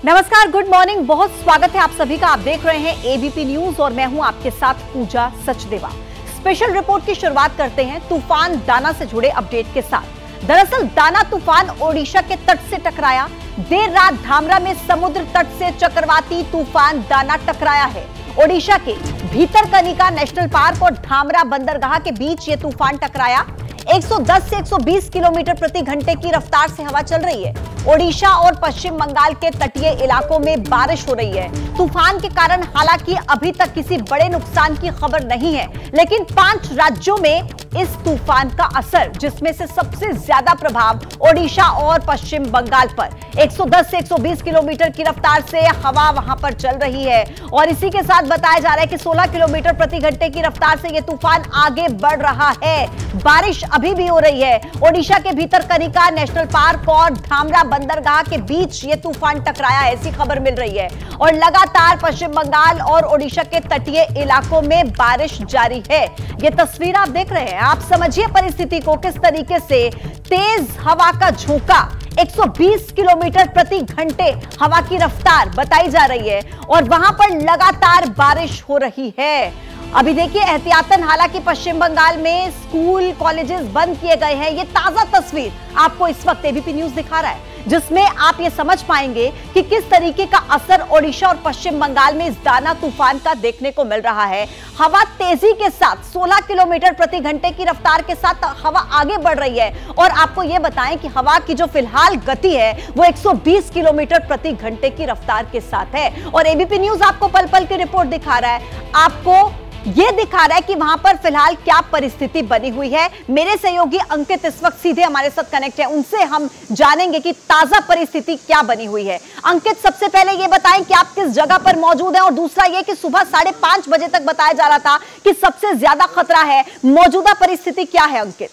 नमस्कार, good morning. बहुत स्वागत है आप सभी का। आप देख रहे हैं एबीपी न्यूज और मैं हूं आपके साथ पूजा सचदेवा। स्पेशल रिपोर्ट की शुरुआत करते हैं तूफान दाना से जुड़े अपडेट के साथ। दरअसल दाना तूफान ओडिशा के तट से टकराया। देर रात धामरा में समुद्र तट से चक्रवाती तूफान दाना टकराया है। ओडिशा के भीतरकनिका नेशनल पार्क और धामरा बंदरगाह के बीच ये तूफान टकराया। 110 से 120 किलोमीटर प्रति घंटे की रफ्तार से हवा चल रही है। ओडिशा और पश्चिम बंगाल के तटीय इलाकों में बारिश हो रही है। तूफान के कारण हालांकि अभी तक किसी बड़े नुकसान की खबर नहीं है, लेकिन 5 राज्यों में इस तूफान का असर, जिसमें से सबसे ज्यादा प्रभाव ओडिशा और पश्चिम बंगाल पर। 110 से 120 किलोमीटर की रफ्तार से हवा वहां पर चल रही है और इसी के साथ बताया जा रहा है कि 16 किलोमीटर प्रति घंटे की रफ्तार से यह तूफान आगे बढ़ रहा है। बारिश अभी भी हो रही है। ओडिशा के भीतरकनिका नेशनल पार्क और धामरा बंदरगाह के बीच ये तूफान टकराया, ऐसी खबर मिल रही है। और लगातार पश्चिम बंगाल और ओडिशा के तटीय इलाकों में बारिश जारी है। ये तस्वीर आप देख रहे हैं। आप समझिए परिस्थिति को, किस तरीके से तेज हवा का झोंका, 120 किलोमीटर प्रति घंटे हवा की रफ्तार बताई जा रही है और वहां पर लगातार बारिश हो रही है। अभी देखिए एहतियातन, हालांकि पश्चिम बंगाल में स्कूल कॉलेजेस बंद किए गए हैं। ये ताजा तस्वीर आपको इस वक्त एबीपी न्यूज दिखा रहा है, जिसमें आप ये समझ पाएंगे कि किस तरीके का असर ओडिशा और पश्चिम बंगाल में इस दाना तूफान का देखने को मिल रहा है। हवा तेजी के साथ 16 किलोमीटर प्रति घंटे की रफ्तार के साथ हवा आगे बढ़ रही है और आपको ये बताएं कि हवा की जो फिलहाल गति है वो 120 किलोमीटर प्रति घंटे की रफ्तार के साथ है। और एबीपी न्यूज आपको पल पल की रिपोर्ट दिखा रहा है, आपको ये दिखा रहा है कि वहां पर फिलहाल क्या परिस्थिति बनी हुई है। मेरे सहयोगी अंकित इस वक्त सीधे हमारे साथ कनेक्ट है, उनसे हम जानेंगे कि ताजा परिस्थिति क्या बनी हुई है। अंकित, सबसे पहले ये बताएं कि आप किस जगह पर मौजूद हैं और दूसरा ये कि सुबह 5:30 बजे तक बताया जा रहा था कि सबसे ज्यादा खतरा है। मौजूदा परिस्थिति क्या है अंकित?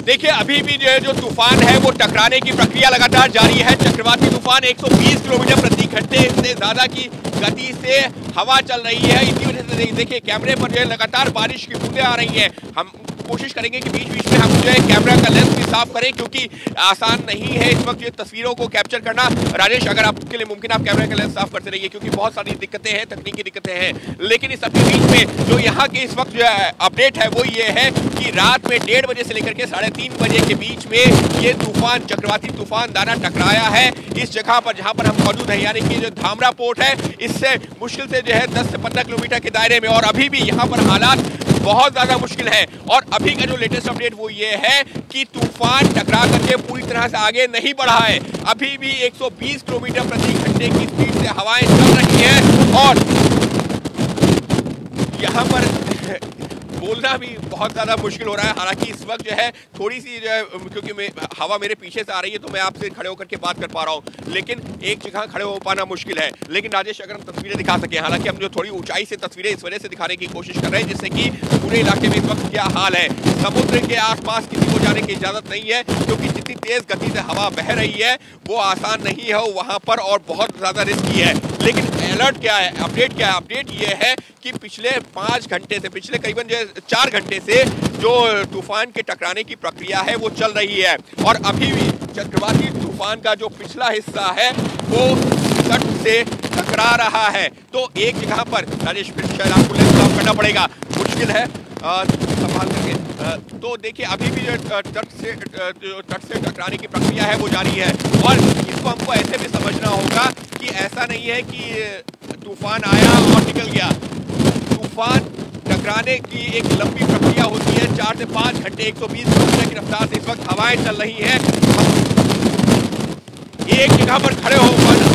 देखिए, अभी भी जो तूफान है वो टकराने की प्रक्रिया लगातार जारी है। चक्रवाती तूफान 120 किलोमीटर प्रति घंटे से ज्यादा की गति से हवा चल रही है। इसी वजह से देखिए कैमरे पर जो है लगातार बारिश की बूंदें आ रही हैं। हम कोशिश करेंगे कि बीच बीच में हम जो है कैमरा का लेंस भी साफ करें, क्योंकि आसान नहीं है इस वक्त ये तस्वीरों को कैप्चर करना। राजेश, अगर आपके लिए मुमकिन, आप कैमरा का लेंस साफ करते रहिए, क्योंकि बहुत सारी दिक्कतें हैं, तकनीकी दिक्कतें हैं। लेकिन इस सबके बीच में जो यहाँ के इस वक्त जो अपडेट है वो ये है कि रात में 1:30 बजे से लेकर के 3:30 बजे के बीच में ये तूफान, चक्रवाती तूफान दाना टकराया है इस जगह पर जहां पर हम मौजूद हैं, यानी कि जो धामरा पोर्ट है, इससे मुश्किल से जो है 10 से 15 किलोमीटर के दायरे में। और अभी भी यहाँ पर हालात बहुत ज्यादा मुश्किल है। और अभी का जो लेटेस्ट अपडेट वो ये है कि तूफान टकरा करके पूरी तरह से आगे नहीं बढ़ा है। अभी भी 120 किलोमीटर प्रति घंटे की स्पीड से हवाएं चल रही हैं और यहाँ पर बोलना भी बहुत ज़्यादा मुश्किल हो रहा है। हालांकि इस वक्त जो है थोड़ी सी जो है, क्योंकि हवा मेरे पीछे से आ रही है तो मैं आपसे खड़े होकर के बात कर पा रहा हूँ, लेकिन एक जगह खड़े हो पाना मुश्किल है। लेकिन राजेश, अगर हम तस्वीरें दिखा सकें, हालांकि हम जो थोड़ी ऊंचाई से तस्वीरें इस वजह से दिखाने की कोशिश कर रहे हैं जिससे कि पूरे इलाके में इस वक्त क्या हाल है। समुद्र के आसपास किसी को जाने की इजाज़त नहीं है, क्योंकि जितनी तेज़ गति से हवा बह रही है वो आसान नहीं है वहाँ पर और बहुत ज़्यादा रिस्की है। लेकिन अलर्ट क्या है, अपडेट क्या है? अपडेट ये है कि पिछले 5 घंटे से, पिछले करीबन जो 4 घंटे से जो तूफान के टकराने की प्रक्रिया है वो चल रही है और अभी भी चक्रवाती तूफान का जो पिछला हिस्सा है वो तट से टकरा रहा है। तो एक जगह पर राजेश, फिर शायद आपको लेंस साफ करना पड़ेगा, मुश्किल है संभाल करके। तो देखिए अभी भी तट से टकराने की प्रक्रिया है वो जारी है और इसको हमको ऐसे भी समझना होगा कि ऐसा नहीं है कि तूफान आया और निकल गया। तूफान टकराने की एक लंबी प्रक्रिया होती है, 4 से 5 घंटे 120 किलोमीटर की रफ्तार से इस वक्त हवाएं चल रही हैं। एक जगह पर खड़े हो पाना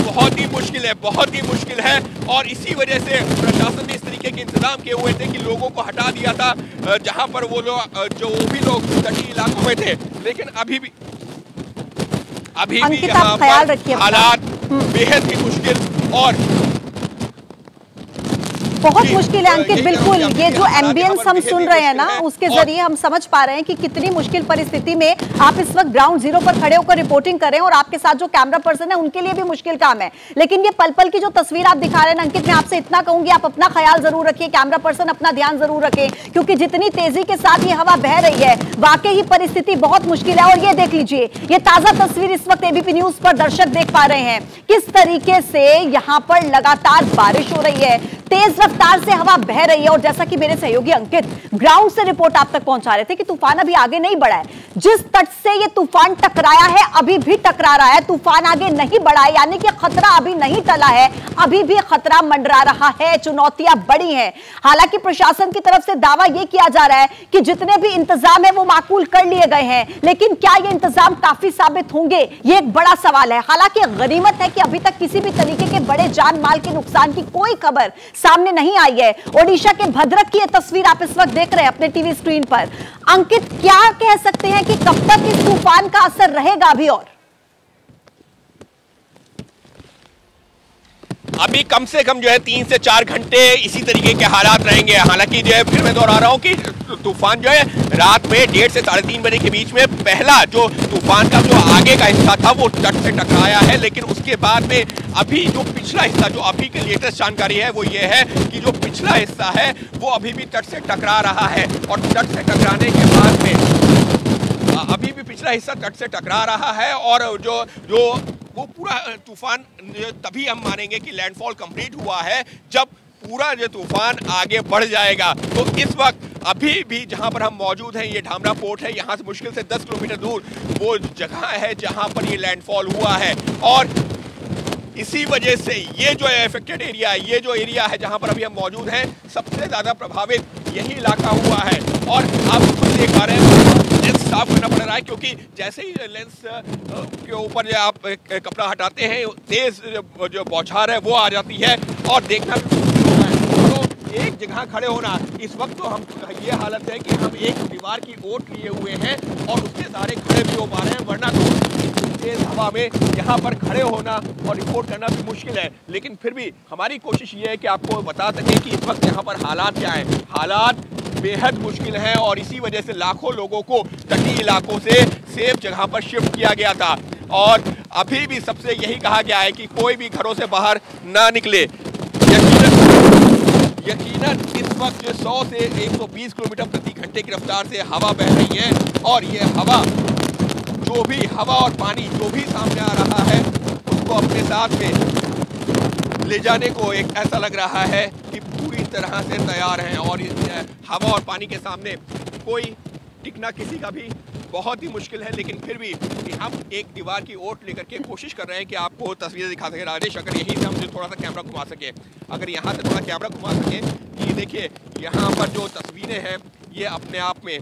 बहुत ही मुश्किल है, बहुत ही मुश्किल है और इसी वजह से प्रशासन ने इस तरीके के इंतजाम किए हुए थे कि लोगों को हटा दिया था जहां पर वो लोग, जो भी लोग तटीय इलाकों में थे। लेकिन अभी भी यहाँ पर हालात बेहद ही मुश्किल और बहुत मुश्किल है अंकित, बिल्कुल। ये जो एम्बियंस हम सुन रहे हैं ना, उसके जरिए हम समझ पा रहे हैं कि कितनी मुश्किल परिस्थिति में आप इस वक्त ग्राउंड जीरो पर खड़े होकर रिपोर्टिंग कर रहे हैं, और आपके साथ जो कैमरा पर्सन है उनके लिए भी मुश्किल काम है। लेकिन ये पल पल की जो तस्वीर आप दिखा रहे हैं अंकित, मैं आपसे इतना कहूंगी, आप अपना ख्याल जरूर रखिए, कैमरा पर्सन अपना ध्यान जरूर रखें, क्योंकि जितनी तेजी के साथ ये हवा बह रही है, वाकई ही परिस्थिति बहुत मुश्किल है। और ये देख लीजिए, ये ताजा तस्वीर इस वक्त एबीपी न्यूज पर दर्शक देख पा रहे हैं, किस तरीके से यहां पर लगातार बारिश हो रही है, तेज रफ्तार से हवा बह रही है। और जैसा कि मेरे सहयोगी अंकित ग्राउंड से रिपोर्ट आप तक पहुंचा रहे थे कि तूफान अभी आगे नहीं बढ़ा है, जिस तट से ये तूफान टकराया है अभी भी टकरा रहा है, तूफान आगे नहीं बढ़ा है, यानी कि खतरा अभी नहीं टला है, अभी भी खतरा मंडरा रहा है, चुनौतियां बड़ी हैं। हालांकि प्रशासन की तरफ से दावा यह किया जा रहा है कि जितने भी इंतजाम है वो माकूल कर लिए गए हैं, लेकिन क्या ये इंतजाम काफी साबित होंगे, ये एक बड़ा सवाल है। हालांकि गनीमत है कि अभी तक किसी भी तरीके के बड़े जान माल के नुकसान की कोई खबर सामने नहीं आई है। ओडिशा के भद्रक की यह तस्वीर आप इस वक्त देख रहे हैं अपने टीवी स्क्रीन पर। अंकित, क्या कह सकते हैं कि कब तक इस तूफान का असर रहेगा अभी? और अभी कम से कम जो है 3 से 4 घंटे इसी तरीके के हालात रहेंगे। हालांकि जो है फिर मैं दोहरा रहा हूं कि तूफान जो है रात में 1:30 से 3:30 बजे के बीच में पहला जो तूफान का जो आगे का हिस्सा था वो तट से टकराया है, लेकिन उसके बाद में अभी जो पिछला हिस्सा, जो अभी की लेटेस्ट जानकारी है वो ये है कि जो पिछला हिस्सा है वो अभी भी तट से टकरा रहा है, और तट से टकराने के बाद में अभी भी पिछला हिस्सा तट से टकरा रहा है, और जो वो पूरा तूफान तभी हम मानेंगे कि लैंडफॉल कंप्लीट हुआ है जब पूरा जो तूफान आगे बढ़ जाएगा। तो इस वक्त अभी भी जहां पर हम मौजूद हैं, ये ढामरा पोर्ट है, यहां से मुश्किल से 10 किलोमीटर दूर वो जगह है जहां पर ये लैंडफॉल हुआ है, और इसी वजह से ये जो अफेक्टेड एरिया है, ये जो एरिया है जहां पर अभी हम मौजूद हैं, सबसे ज्यादा प्रभावित यही इलाका हुआ है। और आप खुद देख पा रहे हैं लेंस साफ करना पड़ रहा है, क्योंकि जैसे ही लेंस के ऊपर जो आप कपड़ा हटाते हैं, तेज जो बौछार है वो आ जाती है और देखना भी मुश्किल होता है। तो एक जगह खड़े होना, इस वक्त तो हम ये हालत है कि हम एक दीवार की ओट लिए हुए हैं और उसके सहारे खड़े भी हो पा रहे हैं, वरना तो तेज हवा में यहाँ पर खड़े होना और रिपोर्ट करना भी मुश्किल है। लेकिन फिर भी हमारी कोशिश ये है कि आपको बता सकें कि इस वक्त यहाँ पर हालात क्या हैं। हालात बेहद मुश्किल हैं, और इसी वजह से लाखों लोगों को तटीय इलाकों से सेफ जगह पर शिफ्ट किया गया था, और अभी भी सबसे यही कहा गया है कि कोई भी घरों से बाहर ना निकले। यकीनन इस वक्त 100 से 120 किलोमीटर प्रति घंटे की रफ्तार से हवा बह रही है, और ये हवा जो भी हवा और पानी जो भी सामने आ रहा है उसको अपने साथ में ले जाने को एक ऐसा लग रहा है कि पूरी तरह से तैयार हैं, और इस हवा और पानी के सामने कोई टिकना किसी का भी बहुत ही मुश्किल है। लेकिन फिर भी हम एक दीवार की ओट लेकर के कोशिश कर रहे हैं कि आपको तस्वीरें दिखा सके। राजेश, अगर यहीं से हम थोड़ा सा कैमरा घुमा सके, अगर यहाँ से थोड़ा कैमरा घुमा सके, ये देखिए यहाँ पर जो तस्वीरें हैं ये अपने आप में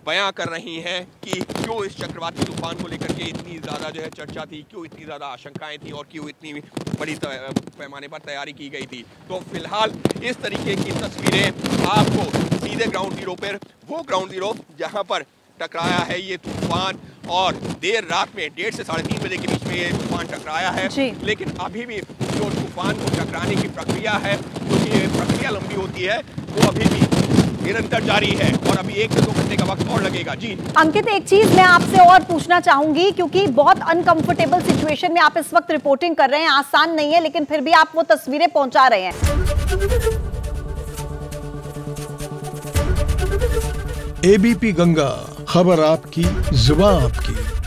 बयां कर रही हैं कि क्यों इस चक्रवाती तूफान को लेकर के इतनी ज़्यादा जो है चर्चा थी, क्यों इतनी ज़्यादा आशंकाएं थी, और क्यों इतनी बड़ी पैमाने पर तैयारी की गई थी। तो फिलहाल इस तरीके की तस्वीरें आपको सीधे ग्राउंड जीरो पर, वो ग्राउंड जीरो जहां पर टकराया है ये तूफान, और देर रात में 1:30 से 3:30 बजे के बीच में ये तूफान टकराया है। लेकिन अभी भी जो तूफान को टकराने की प्रक्रिया है, क्योंकि ये प्रक्रिया लंबी होती है, वो अभी भी निरंतर जारी है, और अभी 1 से 2 घंटे का वक्त और लगेगा। जी अंकित, एक चीज मैं आपसे और पूछना चाहूंगी, क्योंकि बहुत अनकंफर्टेबल सिचुएशन में आप इस वक्त रिपोर्टिंग कर रहे हैं, आसान नहीं है, लेकिन फिर भी आप वो तस्वीरें पहुंचा रहे हैं। एबीपी गंगा, खबर आपकी, जुबान आपकी।